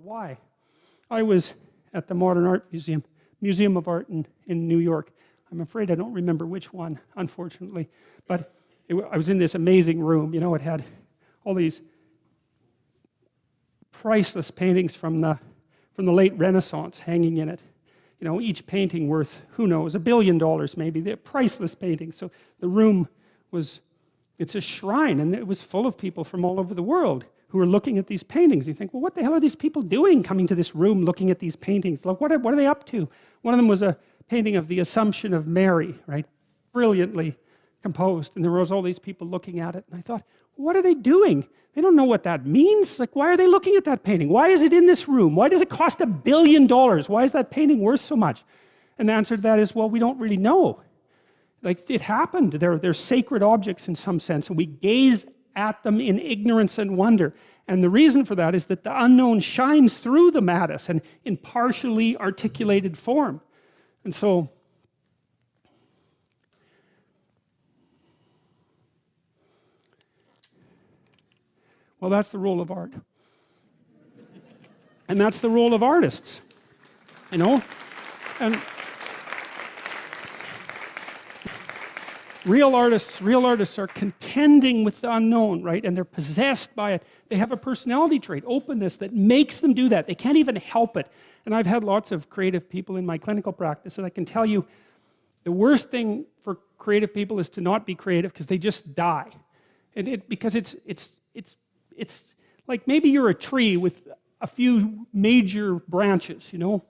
Why? I was at the Modern Art Museum, Museum of Art in New York. I'm afraid I don't remember which one, unfortunately. But I was in this amazing room. You know, it had all these priceless paintings from the late Renaissance hanging in it. You know, each painting worth, who knows, $1 billion maybe. They're priceless paintings. So the room was, it's a shrine, and it was full of people from all over the world who were looking at these paintings. You think, well, what the hell are these people doing coming to this room looking at these paintings? Like, what are they up to? One of them was a painting of the Assumption of Mary, right? Brilliantly composed. And there was all these people looking at it. And I thought, what are they doing? They don't know what that means. Like, why are they looking at that painting? Why is it in this room? Why does it cost $1 billion? Why is that painting worth so much? And the answer to that is, well, we don't really know. Like, it happened. They're sacred objects in some sense, and we gaze at them in ignorance and wonder. And the reason for that is that the unknown shines through the mattis and in partially articulated form. And so, well, that's the role of art. And that's the role of artists, you know? And real artists are contending with the unknown, right? And they're possessed by it. They have a personality trait, openness, that makes them do that. They can't even help it. And I've had lots of creative people in my clinical practice, and I can tell you the worst thing for creative people is to not be creative, because they just die. And because it's like maybe you're a tree with a few major branches, you know?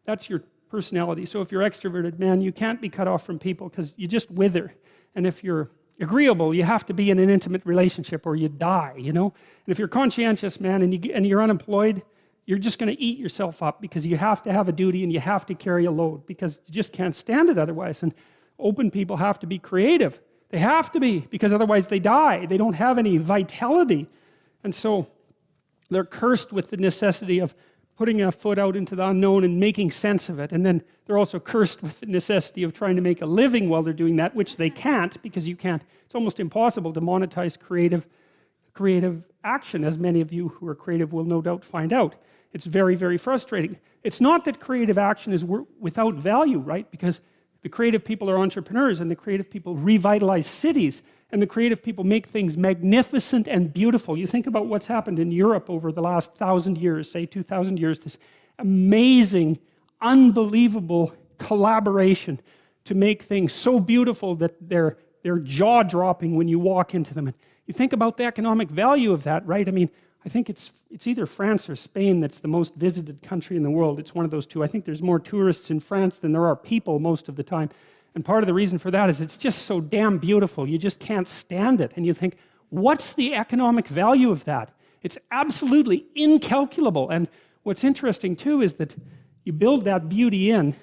That's your personality. So if you're extroverted, man, you can't be cut off from people because you just wither. And if you're agreeable, you have to be in an intimate relationship or you die, you know? And if you're conscientious, man, and you're unemployed, you're just going to eat yourself up because you have to have a duty and you have to carry a load because you just can't stand it otherwise. And open people have to be creative. They have to be, because otherwise they die. They don't have any vitality. And so they're cursed with the necessity of putting a foot out into the unknown and making sense of it. And then they're also cursed with the necessity of trying to make a living while they're doing that, which they can't, because you can't. It's almost impossible to monetize creative action, as many of you who are creative will no doubt find out. It's very, very frustrating. It's not that creative action is without value, right? Because the creative people are entrepreneurs, and the creative people revitalize cities, and the creative people make things magnificent and beautiful. You think about what's happened in Europe over the last 1,000 years, say 2,000 years, this amazing, unbelievable collaboration to make things so beautiful that they're jaw-dropping when you walk into them. And you think about the economic value of that, right? I mean, I think it's either France or Spain that's the most visited country in the world. It's one of those two. I think there's more tourists in France than there are people most of the time. And part of the reason for that is it's just so damn beautiful. You just can't stand it. And you think, what's the economic value of that? It's absolutely incalculable. And what's interesting too is that you build that beauty in,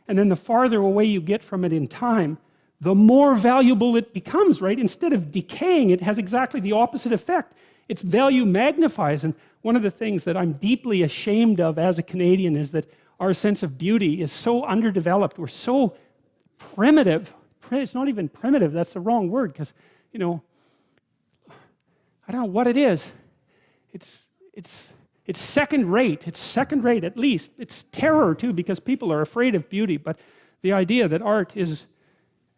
and then the farther away you get from it in time, the more valuable it becomes, right? Instead of decaying, it has exactly the opposite effect. Its value magnifies. And one of the things that I'm deeply ashamed of as a Canadian is that our sense of beauty is so underdeveloped. We're so primitive. It's not even primitive, that's the wrong word, because, you know, I don't know what it is. It's second rate. It's second rate at least. It's terror too, because people are afraid of beauty. But the idea that art is,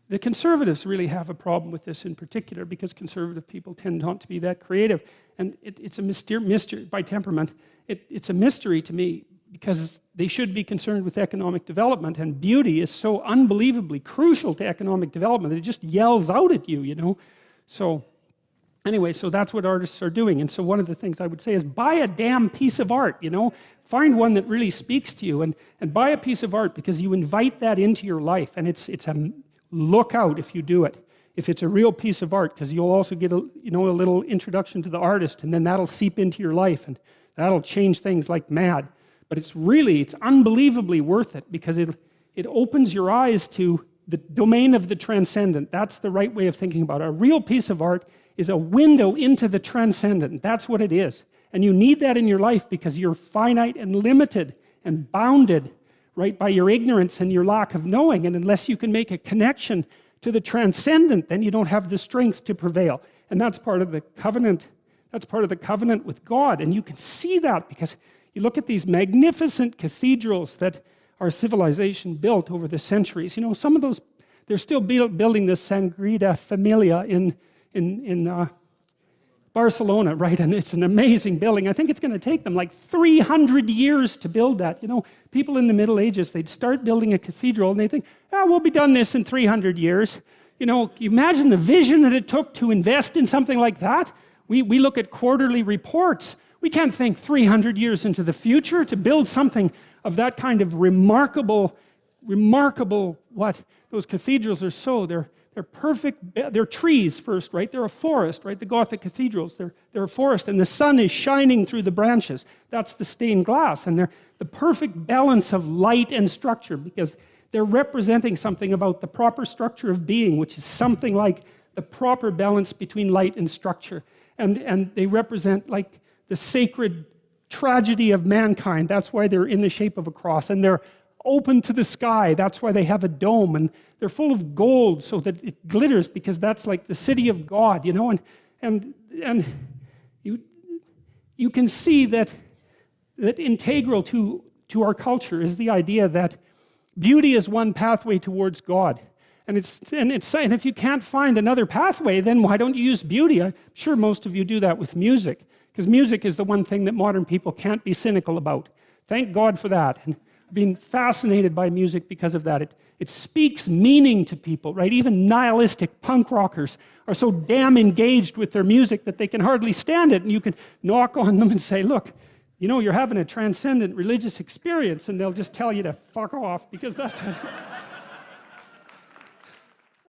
the conservatives really have a problem with this in particular, because conservative people tend not to be that creative. And it's a mystery by temperament. It's a mystery to me, because they should be concerned with economic development, and beauty is so unbelievably crucial to economic development that it just yells out at you, you know? So anyway, so that's what artists are doing. And so one of the things I would say is buy a damn piece of art, you know? Find one that really speaks to you, and buy a piece of art, because you invite that into your life, and it's a look out if you do it. If it's a real piece of art, because you'll also get a little introduction to the artist, and then that'll seep into your life, and that'll change things like mad. But it's unbelievably worth it, because it opens your eyes to the domain of the transcendent. That's the right way of thinking about it. A real piece of art is a window into the transcendent. That's what it is. And you need that in your life, because you're finite and limited and bounded, right, by your ignorance and your lack of knowing. And unless you can make a connection to the transcendent, then you don't have the strength to prevail. And that's part of the covenant. That's part of the covenant with God. And you can see that because You look at these magnificent cathedrals that our civilization built over the centuries. You know, some of those, they're still building this Sagrada Familia in Barcelona, right? And it's an amazing building. I think it's going to take them like 300 years to build that. You know, people in the Middle Ages, they'd start building a cathedral and they think, oh, we'll be done this in 300 years. You know, you imagine the vision that it took to invest in something like that? We look at quarterly reports. We can't think 300 years into the future to build something of that kind of remarkable, what? Those cathedrals are so, they're perfect, they're trees first, right? They're a forest, right? The Gothic cathedrals, they're a forest, and the sun is shining through the branches. That's the stained glass, and they're the perfect balance of light and structure, because they're representing something about the proper structure of being, which is something like the proper balance between light and structure. And they represent like the sacred tragedy of mankind. That's why they're in the shape of a cross, and they're open to the sky. That's why they have a dome, and they're full of gold so that it glitters, because that's like the city of God, you know. And you can see that integral to our culture is the idea that beauty is one pathway towards God. And if you can't find another pathway, then why don't you use beauty? I'm sure most of you do that with music, because music is the one thing that modern people can't be cynical about. Thank God for that. And I've been fascinated by music because of that. It speaks meaning to people, right? Even nihilistic punk rockers are so damn engaged with their music that they can hardly stand it. And you can knock on them and say, look, you know, you're having a transcendent religious experience, and they'll just tell you to fuck off, because that's